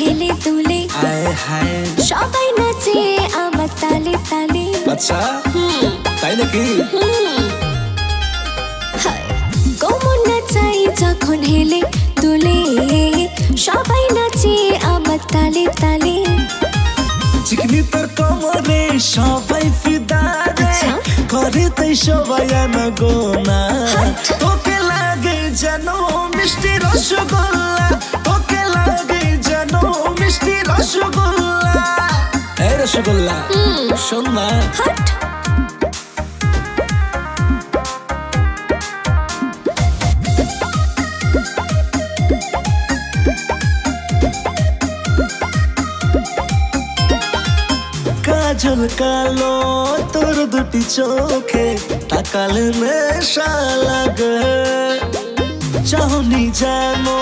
হেলে দুলে আয় হায় সবাই নাচে আমার তালে তালে। আচ্ছা তাই নাকি? কোমর নাচাই যখন হেলে দুলে সবাই নাচে আমার তালে তালে। চিকনি তোর কোমরে সবাই ফিদা রে, করে তাই সবাই আনাগোনা। তোকে লাগে যেন মিষ্টি রসগোল্লা, তোকে লাগে যেন মিষ্টি রসগোল্লা। এই রসগোল্লা শোন না, কাজল কালো তোর দুটি চোখে তাকালে নেশা লাগে। চাহনি জানো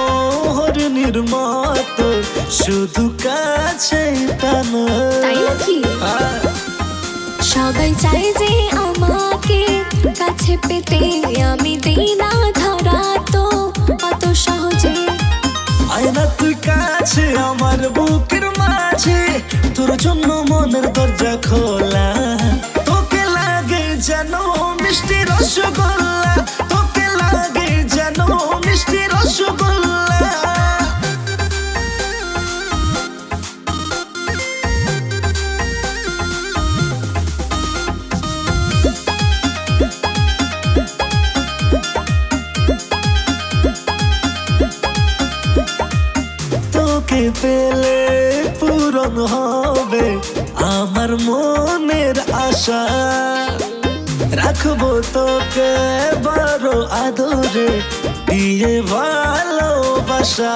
হরিণীর মতো শুধু কাছে টানো। তাই নাকি? সবাই চাই যে আমাকে কাছে পেতে, আমি দিই না ধরা তো অত সহজে। আয়না তুই কাছে আমার বুকের মাঝে, তোর জন্য মনের দরজা খোলা। তোকে লাগে যেন মিষ্টি রসগোল্লা, তোকে লাগে যেন মিষ্টি রসগোল্লা। তোকে পেলে পূরণ হবে আমার মনের আশা। রাখবো তোকে বড় আদরে দিয়ে ভালোবাসা।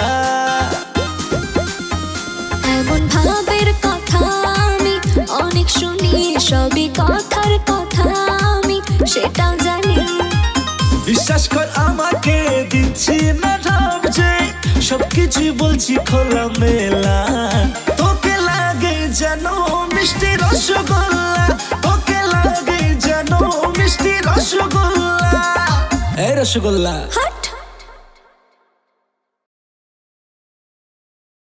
এমন ভাবের কথা আমি অনেক শুনি, সবই কথার কথা আমি সেটাও জানি। বিশ্বাস কর আমাকে দিচ্ছি না ভাবছে, সবকিছু বলছি খোলা মেলা। তোকে লাগে যেন মিষ্টি রসগোল্লা, তোকে লাগে যেন মিষ্টি রসগোল্লা। এই রসগোল্লা